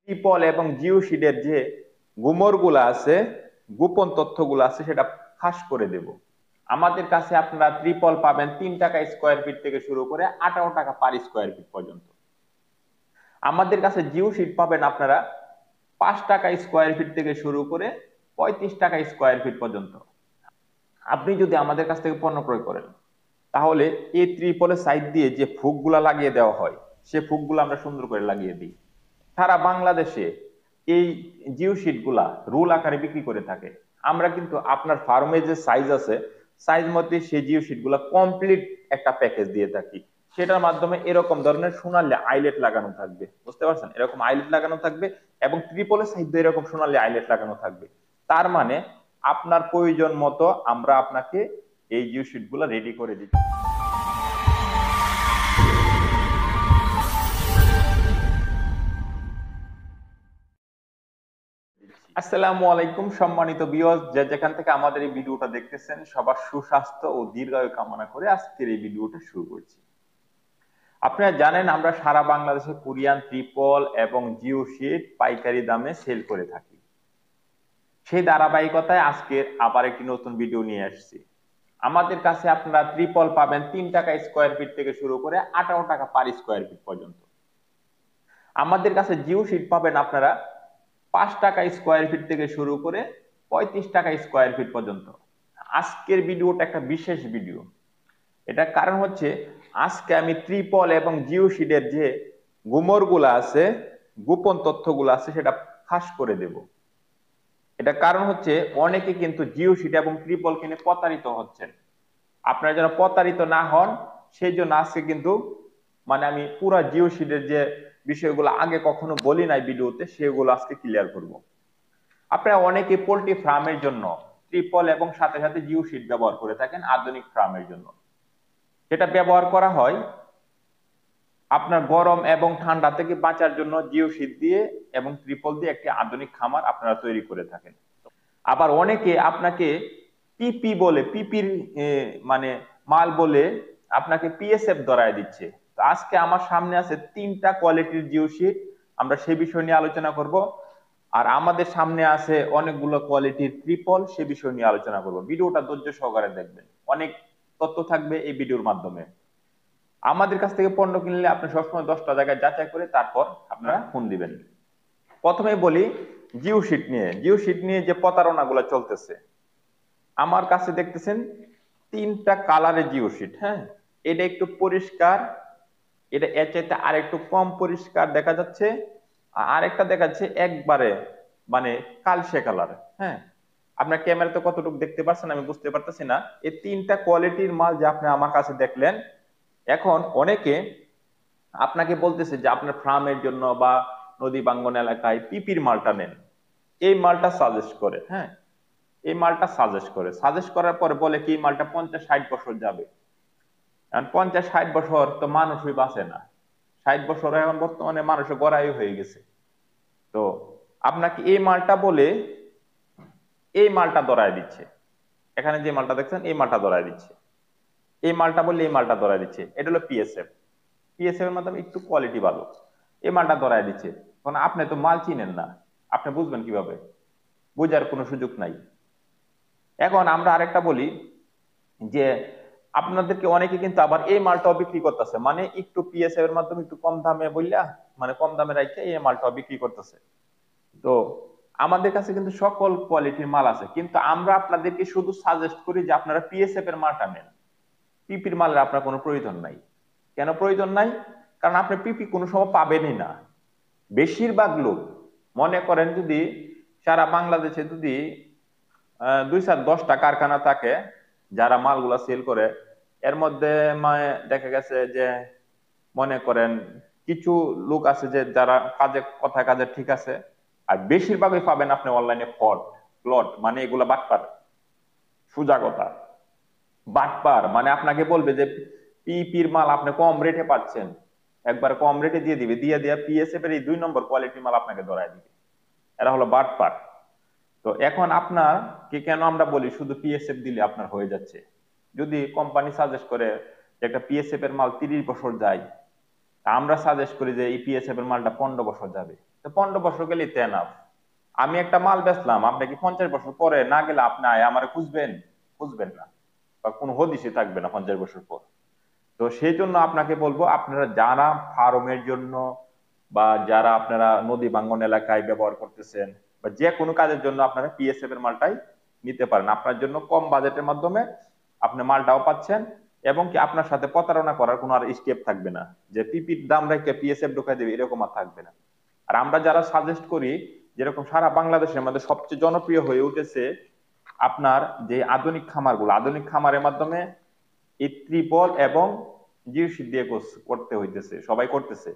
Triple এবং জিও শিটের যে গুমরগুলো আছে, গোপন তথ্যগুলো আছে, সেটা ফাঁস করে দেব। আমাদের কাছে আপনারা ট্রিপল পাবেন 3 টাকা স্কোয়ার ফিট থেকে শুরু করে 18 টাকা পার স্কোয়ার ফিট পর্যন্ত। আমাদের কাছে জিও শিট পাবেন আপনারা 5 টাকা স্কোয়ার ফিট থেকে শুরু করে 35 টাকা স্কোয়ার ফিট পর্যন্ত। আপনি যদি আমাদের কাছ থেকে পণ্য ক্রয় করেন, তাহলে এই ত্রিপলের সাইড দিয়ে যে ফুকগুলা লাগিয়ে দেওয়া হয়, সে ফুকগুলো আমরা সুন্দর করে লাগিয়ে দিই। সারা বাংলাদেশে এই জিও শিট গুলা রোল আকারে বিক্রি করে থাকে। আমরা কিন্তু আপনার ফার্মে যে সাইজ আছে, সাইজ মতে সেই জিও শিট গুলা কমপ্লিট একটা প্যাকেজ দিয়ে থাকি। সেটার মাধ্যমে এরকম ধরনের সোনালী আইলেট লাগানো থাকবে, বুঝতে পারছেন? এরকম আইলেট লাগানো থাকবে এবং ত্রিপলের সাইড দিয়ে এরকম সোনালী আইলেট লাগানো থাকবে। তার মানে আপনার প্রয়োজন মতো আমরা আপনাকে এই জিও শিট গুলা রেডি করে দিচ্ছি। আসসালামু আলাইকুম সম্মানিত ভিউয়ার্স, যে যেখান থেকে আমাদের এই ভিডিওটা দেখতেছেন, সবার সুস্বাস্থ্য ও দীর্ঘায়ু কামনা করে আজকের এই ভিডিওটা শুরু করছি। আপনারা জানেন আমরা সারা বাংলাদেশে কোরিয়ান ট্রিপল এবং জিও শিট পাইকারি দামে সেল করে থাকি। সেই ধারাবাহিকতায় আজকে আবার একটি নতুন ভিডিও নিয়ে আসছি। আমাদের কাছে আপনারা ট্রিপল পাবেন 3 টাকা স্কোয়ার ফিট থেকে শুরু করে 18 টাকা পার স্কোয়ার ফিট পর্যন্ত। আমাদের কাছে জিও শিট পাবেন আপনারা 5 টাকা স্কোয়ার ফিট থেকে শুরু করে 35 টাকা স্কোয়ার ফিট পর্যন্ত। আজকের ভিডিওটা একটা বিশেষ ভিডিও। এটা কারণ হচ্ছে আজকে আমি ট্রিপল এবং জিও শিটের যে গুমরগুলো আছে, গোপন তথ্যগুলো আছে, সেটা ফাঁস করে দেব। এটা কারণ হচ্ছে অনেকে কিন্তু জিও শিট এবং ট্রিপল কিনে প্রতারিত হচ্ছেন। আপনারা যেন প্রতারিত না হন, সেই জন্য আজকে কিন্তু আমি পুরা জিও শিটের যে বিষয়গুলো আগে কখনো বলি নাই ভিডিওতে, সেগুলো আজকে ক্লিয়ার করব। আপনারা অনেকে পোল্ট্রি ফার্মের জন্য ট্রিপল এবং সাথে সাথে জিও শিট ব্যবহার করে থাকেন আধুনিক ফার্মের জন্য। যেটা ব্যবহার করা হয় আপনার গরম এবং ঠান্ডা থেকে বাঁচার জন্য জিও শিট দিয়ে এবং ট্রিপল দিয়ে একটি আধুনিক খামার আপনারা তৈরি করে থাকেন। আবার অনেকে আপনাকে পিপি বলে, পিপির মাল বলে আপনাকে পিএসএফ ধরায় দিচ্ছে। তো আজকে আমার সামনে আছে 3টা কোয়ালিটির জিও শিট, আমরা সে বিষয় নিয়ে আলোচনা করব। আর আমাদের সামনে আছে অনেকগুলো কোয়ালিটির ট্রিপল, সে বিষয় নিয়ে আলোচনা করব। ভিডিওটা ধৈর্য সহকারে দেখবেন, অনেক তথ্য থাকবে এই ভিডিওর মাধ্যমে। আমাদের কাছ থেকে পণ্য কিনলে আপনি সবসময় 10টা জায়গায় যাচাই করে তারপর আপনারা ফোন দিবেন। প্রথমে বলি জিও শিট নিয়ে। জিও শিট নিয়ে যে প্রতারণাগুলো চলতেছে, আমার কাছে দেখতেছেন 3টা কালারের জিও শিট। হ্যাঁ, এটা একটু পরিষ্কার, এটা এর চাইতে আর একটু কম পরিষ্কার দেখা যাচ্ছে, আর আরেকটা দেখা যাচ্ছে একবারে কালসে কালার। হ্যাঁ, আপনার ক্যামেরাতে কতটুকু দেখতে পাচ্ছেন আমি বুঝতে পারতেছি না। এই 3টা কোয়ালিটির মাল যে আপনি আমার কাছে দেখলেন, এখন অনেকে আপনাকে বলতেছে যে আপনার ফার্মের জন্য বা নদী বাঙ্গন এলাকায় পিপির মালটা নেন, এই মালটা সাজেস্ট করে। হ্যাঁ, এই মালটা সাজেস্ট করার পরে বলে কি এই মালটা 50-60 বছর যাবে। 50-60 বছর তো মানুষই বাঁচে না। 60 বছর এখন বর্তমানে মানুষের গড়াই হয়ে গেছে। তো আপনাকে এই মালটা বলে এই মালটা ধরায় দিচ্ছে। এখানে যে মালটা দেখছেন এই মালটা ধরায় দিচ্ছে, এই মালটা বললে এই মালটা ধরায় দিচ্ছে। এটা হলো পিএসএফ। পিএসএফ এর মাধ্যমে একটু কোয়ালিটি ভালো, এই মালটা ধরায় দিচ্ছে। কারণ আপনি তো মাল চিনেন না, আপনি বুঝবেন কিভাবে? বোঝার কোনো সুযোগ নাই। এখন আমরা আরেকটা বলি যে আপনাদেরকে অনেকে কিন্তু আবার এই মালটাও বিক্রি করতেছে, একটু পিএসএফ এর মাধ্যমে একটু কম দামে বললা, কম দামে রাখছে এই মালটাও বিক্রি করতেছে। তো আমাদের কাছে কিন্তু সকল কোয়ালিটির মাল আছে, কিন্তু আমরা আপনাদেরকে শুধু সাজেস্ট করি যে আপনারা পিএসএফ এর মালটা নেন। পিপির মালের আপনার কোনো প্রয়োজন নাই। কেন প্রয়োজন নাই? কারণ আপনি পিপি কোনো সময় পাবেনই না। বেশিরভাগ লোক মনে করেন যদি সারা বাংলাদেশে যদি 2-10টা কারখানা থাকে যারা মালগুলা সেল করে, এর মধ্যে দেখা গেছে যে মনে করেন কিছু লোক আছে যে যারা কাজে ঠিক আছে, আর বেশিরভাগই পাবেন আপনি অনলাইনে ফ্রড প্লট, এগুলা বাটপার। সোজা কথা, বাটপার আপনাকে বলবে যে পিপির মাল আপনি কম রেটে পাচ্ছেন, একবার কম রেটে দিয়ে দিবে, দিয়ে পিএসএফ এর এই 2 নম্বর কোয়ালিটির মাল আপনাকে ধরায় দিবে। এরা হলো বাটপার। তো এখন আপনাকে কেন আমরা বলি শুধু পিএসএফ দিলে আপনার হয়ে যাচ্ছে? যদি কোম্পানি সাজেস্ট করে যে একটা পিএসএফ এর মাল 30 বছর যায়, আমরা সাজেস্ট করি যে এই পিএসএফ এর মালটা 15 বছর যাবে। তো তো 15 বছর গেলে এনাফ। আমি একটা মাল বেচলাম, আপনি কি 50 বছর পরে না গেলে আপনি আমার খুঁজবেন? খুঁজবেন না, বা কোনো হদিশই থাকবে না 50 বছর পর। তো সেই জন্য আপনাকে বলবো, আপনারা যারা ফার্মের জন্য বা যারা আপনারা নদী ভাঙ্গন এলাকায় ব্যবহার করতেছেন বা যে কোনো কাজের জন্য আপনারা পিএসএফ এর মালটাই নিতে পারেন। আপনার জন্য কম বাজেটের মাধ্যমে আপনি মালটাও পাচ্ছেন, এবং কি আপনার সাথে প্রতারণা করার কোনো আর স্টেপ থাকবে না, যে পিপির দাম রেখে পিএসএফ ঢুকাই দেবে এরকম আর থাকবে না। আর আমরা যারা সাজেস্ট করি, যেরকম সারা বাংলাদেশের মধ্যে সবচেয়ে জনপ্রিয় হয়ে উঠেছে আপনার যে আধুনিক খামারগুলো, আধুনিক খামারের মাধ্যমে এই ত্রিপল এবং জিওসিট দিয়ে করতে হইতেছে, সবাই করতেছে।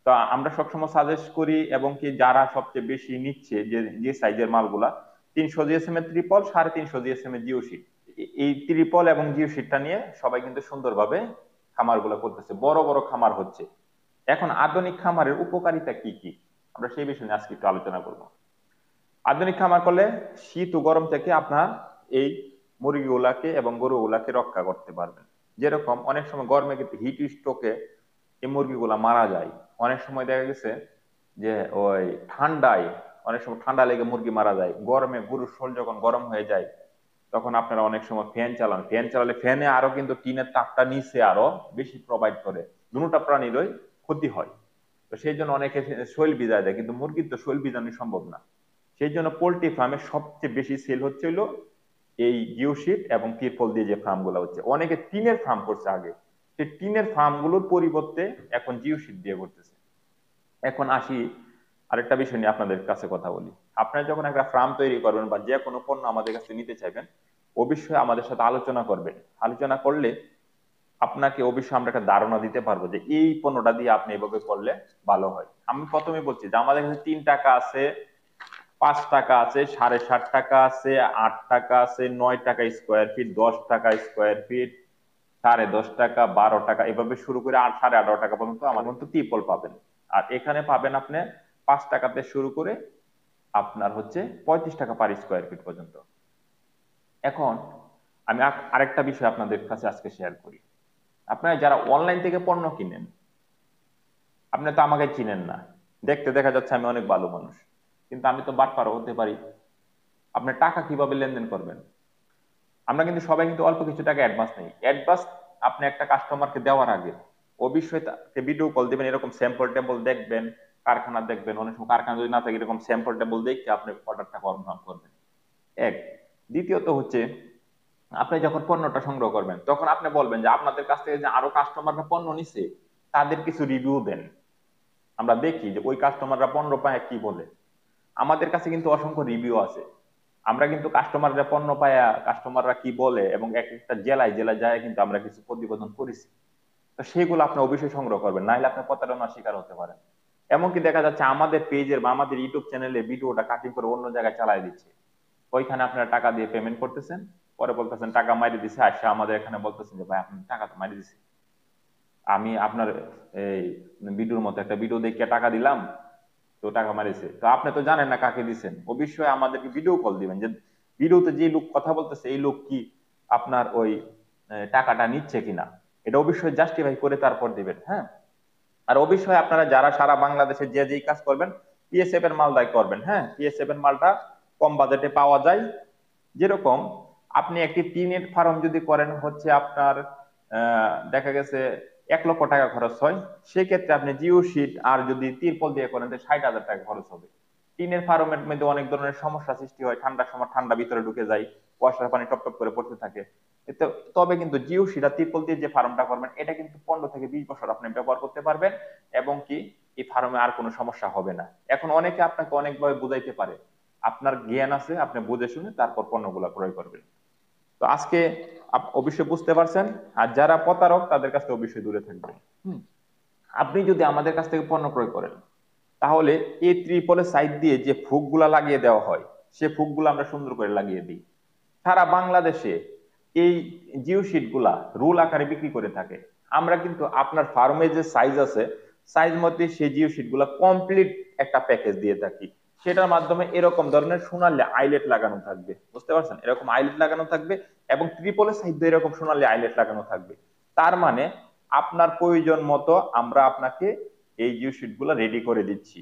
তো আমরা সবসময় সাজেস্ট করি, এবং কি যারা সবচেয়ে বেশি নিচ্ছে যে যে সাইজের মালগুলা, 300 জিএসএম এর ত্রিপল, 350 জিএসএম এর জিওসিট, এই ত্রিপল এবং জিওসিটটা নিয়ে সবাই কিন্তু সুন্দরভাবে খামারগুলো করতেছে, বড় বড় খামার হচ্ছে। এখন আধুনিক খামারের উপকারিতা কি কি, আমরা সেই বিষয়ে নিয়ে আজকে একটু আলোচনা করবো। আধুনিক খামার করলে শীত ও গরম থেকে আপনার এই মুরগিগুলাকে এবং গরুগুলাকে রক্ষা করতে পারবেন। যেরকম অনেক সময় গরমে কিন্তু হিট স্ট্রোকে এই মুরগিগুলা মারা যায়। অনেক সময় দেখা গেছে যে ওই ঠান্ডায়, অনেক সময় ঠান্ডা লেগে মুরগি মারা যায়। গরমে গরুর শরীর যখন গরম হয়ে যায়, তখন আপনারা অনেক সময় ফ্যান চালান, ফ্যান চালালে ফ্যানে আরো কিন্তু টিনের তাপটা নিচে আরো বেশি প্রোভাইড করে, দুটা প্রাণীরই ক্ষতি হয়। তো সেই জন্য অনেকে শৈল ভিজায় দেয়, কিন্তু মুরগির তো শৈল ভিজানো সম্ভব না। সেই জন্য পোল্ট্রি ফার্মে সবচেয়ে বেশি সেল হচ্ছে হলো এই জিওশিট এবং তিরপল দিয়ে যে ফার্ম গুলো হচ্ছে। অনেকে টিনের ফার্ম করছে আগে, সেই টিনের ফার্ম গুলোর পরিবর্তে এখন জিওশিট দিয়ে করতেছে। এখন আসি আরেকটা বিষয় নিয়ে আপনাদের কাছে কথা বলি। আপনারা যখন একটা ফার্ম তৈরি করবেন বা যে কোনো পণ্য আমাদের কাছে নিতে চাইবেন, অবশ্যই আমাদের সাথে আলোচনা করবেন। আলোচনা করলে আপনাকে অবশ্যই আমরা একটা ধারণা দিতে পারবো যে এই পণ্যটা দিয়ে আপনি এভাবে করলে ভালো হয়। আমি প্রথমে বলছি যে আমাদের কাছে 3 টাকা আছে, 5 টাকা আছে, 7.5 টাকা আছে, 8 টাকা আছে, 9 টাকা স্কোয়ার ফিট, 10 টাকা স্কোয়ার ফিট, 10.5 টাকা, 12 টাকা, এভাবে শুরু করে 8, 11.5 টাকা পর্যন্ত আমার মতো ত্রিপল পাবেন। আর এখানে পাবেন আপনি 5 টাকাতে শুরু করে আপনার হচ্ছে 35 টাকা পার স্কোয়ার ফিট পর্যন্ত। এখন আমি আরেকটা বিষয় আপনাদের কাছে আজকে শেয়ার করি। আপনারা যারা অনলাইন থেকে পণ্য কিনেন, আপনি তো আমাকে চিনেন না, দেখতে দেখা যাচ্ছে আমি অনেক ভালো মানুষ, কিন্তু আমি তো বাটপারও হতে পারি। আপনি টাকা কিভাবে লেনদেন করবেন? আমরা কিন্তু সবাই কিন্তু অল্প কিছু টাকা অ্যাডভান্স নেই। অ্যাডভান্স আপনি একটা কাস্টমারকে দেওয়ার আগে অবশ্যই তাকে ভিডিও কল দিবেন, এরকম স্যাম্পল টেম্পল দেখবেন, কারখানা দেখবেন। অনেক সময় কারখানা যদি না থাকে, এরকম স্যাম্পল টেম্পল দেখে আপনি অর্ডারটা কনফার্ম করবেন। এক, দ্বিতীয়ত হচ্ছে আপনি যখন পণ্যটা সংগ্রহ করবেন, তখন আপনি বলবেন যে আপনাদের কাছ থেকে যে আরো কাস্টমাররা পণ্য নিছে, তাদের কিছু রিভিউ দেন। আমরা দেখি যে ওই কাস্টমাররা পণ্য পায় কি বলে। আমাদের কাছে কিন্তু অসংখ্য রিভিউ আছে। আমরা কিন্তু কাস্টমাররা পণ্য পায়া কাস্টমাররা কি বলে এবং এক একটা জেলায় জেলায় যায় কিন্তু আমরা কিছু প্রতিবেদন করেছি। তো সেগুলো আপনি অবশ্যই সংগ্রহ করবেন, নাহলে আপনি প্রতারণার শিকার হতে পারেন। এমনকি দেখা যাচ্ছে আমাদের পেজের বা আমাদের ইউটিউব চ্যানেলে ভিডিওটা কাটিং করে অন্য জায়গায় চালাই দিচ্ছে। ওইখানে আপনারা টাকা দিয়ে পেমেন্ট করতেছেন, পরে বলতেছেন টাকা মারি দিছে, আসে আমাদের এখানে বলতেছেন যে ভাই আপনি টাকা তো মারি দিছে, আমি আপনার এই ভিডিওর মতো একটা ভিডিও দেখে টাকা দিলাম, তো টাকা মারিছে। তো আপনি তো জানেন না কাকে দিচ্ছেন। অবশ্যই আমাদেরকে ভিডিও কল দিবেন যে ভিডিওতে যে লোক কথা বলতেছে এই লোক কি আপনার ওই টাকাটা নিচ্ছে কিনা, এটা অবশ্যই জাস্টিফাই করে তারপর দিবেন। হ্যাঁ, আর অবশ্যই আপনারা যারা সারা বাংলাদেশে যে যেই কাজ করবেন, পিএসএফ এর মালটাই করবেন। হ্যাঁ, পিএসএফ এর মালটা কম বাজেটে পাওয়া যায়। যেরকম আপনি একটি টিনের ফার্ম যদি করেন, হচ্ছে আপনার দেখা গেছে 1 লক্ষ টাকা খরচ হয়, সেক্ষেত্রে আপনি জিও শিট আর যদি তিরপল দিয়ে করেন তাহলে 60,000 টাকা খরচ হবে। টিনের ফার্মের মধ্যে অনেক ধরনের সমস্যা সৃষ্টি হয়, ঠান্ডার সময় ঠান্ডা ভিতরে ঢুকে যায়, কুয়াশার পানি টপ টপ করে পড়তে থাকে। তবে কিন্তু জিও শিট আর তিরপল দিয়ে যে ফার্মটা করবেন, এটা কিন্তু 15 থেকে 20 বছর আপনি ব্যবহার করতে পারবেন, এবং কি এই ফার্মে আর কোনো সমস্যা হবে না। এখন অনেকে আপনাকে অনেকভাবে বুঝাইতে পারে, আপনার জ্ঞান আছে, আপনি বুঝে শুনে তারপর পণ্যগুলো ক্রয় করবেন। তো আজকে অবশ্যই বুঝতে পারছেন। আর যারা প্রতারক তাদের কাছ থেকে অবশ্যই দূরে থাকবেন। আপনি যদি আমাদের কাছ থেকে পণ্য ক্রয় করেন, তাহলে এই ত্রিপলের সাইড দিয়ে যে ফুকগুলা লাগিয়ে দেওয়া হয়, সে ফুকগুলো আমরা সুন্দর করে লাগিয়ে দিই। সারা বাংলাদেশে এই জিও শিট গুলা রুল আকারে বিক্রি করে থাকে। আমরা কিন্তু আপনার ফার্মে যে সাইজ আছে, সাইজ মতে সেই জিও শিট গুলা কমপ্লিট একটা প্যাকেজ দিয়ে থাকি। সেটার মাধ্যমে এরকম ধরনের সোনালী আইলেট লাগানো থাকবে, বুঝতে পারছেন? এরকম আইলেট লাগানো থাকবে, এবং ত্রিপলের সাইড দিয়ে এরকম সোনালী আইলেট লাগানো থাকবে। তার মানে আপনার প্রয়োজন মতো আমরা আপনাকে এই জিও শিট গুলা রেডি করে দিচ্ছি।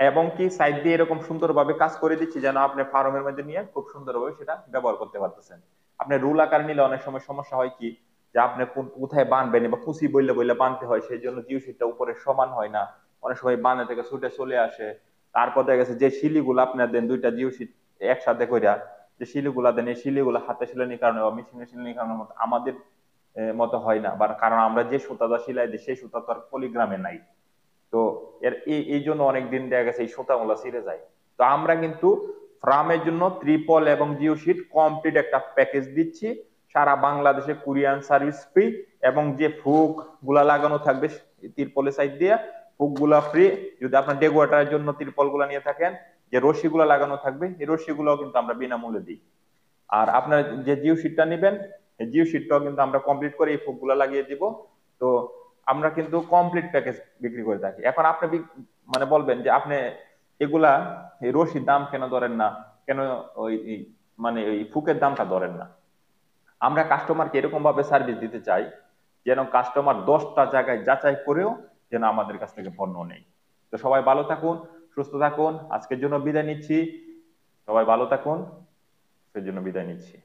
এবং কি সাইড দিয়ে এরকম সুন্দরভাবে কাজ করে দিচ্ছি যেন আপনি ফার্মের মধ্যে নিয়ে খুব সুন্দরভাবে সেটা ব্যবহার করতে পারতেছেন। আপনি রুল আকার নিলে অনেক সময় সমস্যা হয় কি, যে আপনি কোথায় বাঁধবেন বা কুচি বইলে বইলে বাঁধতে হয়, সেই জন্য জিও শিটটা উপরে সমান হয় না, অনেক সময় বাঁধা থেকে ছুটে চলে আসে। তারপর দেখা গেছে যে শিলিগুলো আপনার দেন দুইটা জিও শিট একসাথে কইরা, যে শিলিগুলা দেন এই শিলিগুলো হাতে সেলানির কারণে বা মেশিনে সেলানির কারণে আমাদের মতো হয় না, বা কারণ আমরা যে সুতাটা সেলাই দিই সেই সুতা তো আর পলিগ্রামে নাই। তো এর এই জন্য অনেকদিন দেখা গেছে এই সুতাগুলা ছিঁড়ে যায়। তো আমরা কিন্তু ফ্রামের জন্য ত্রিপল এবং জিও শিট কমপ্লিট একটা প্যাকেজ দিচ্ছি, সারা বাংলাদেশে কুরিয়ান সার্ভিস ফ্রি, এবং যে ফুক গুলা লাগানো থাকবে তিরপলের সাইড দিয়ে ফুক গুলা ফ্রি। যদি আপনার ডেকোরেটরের জন্য তিরপল গুলা নিয়ে থাকেন, যে রশি গুলা লাগানো থাকবে এই রশি গুলাও কিন্তু আমরা বিনামূল্যে দিই। আর আপনার যে জিও শিটটা নেবেন এই জিও শিটটাও কিন্তু আমরা কমপ্লিট করে এই ফুক গুলা লাগিয়ে দিব। তো আমরা কিন্তু কমপ্লিট প্যাকেজ বিক্রি করে থাকি। এখন আপনি মানে বলবেন যে আপনি এগুলা এই রশির দাম কেন ধরেন না, কেন ওই মানে ওই ফুকের দামটা ধরেন না। আমরা কাস্টমারকে এরকম ভাবে সার্ভিস দিতে চাই যেন কাস্টমার 10টা জায়গায় যাচাই করেও যেন আমাদের কাছ থেকে পণ্য নেই। তো সবাই ভালো থাকুন, সুস্থ থাকুন, আজকের জন্য বিদায় নিচ্ছি। সবাই ভালো থাকুন, সেই জন্য বিদায় নিচ্ছি।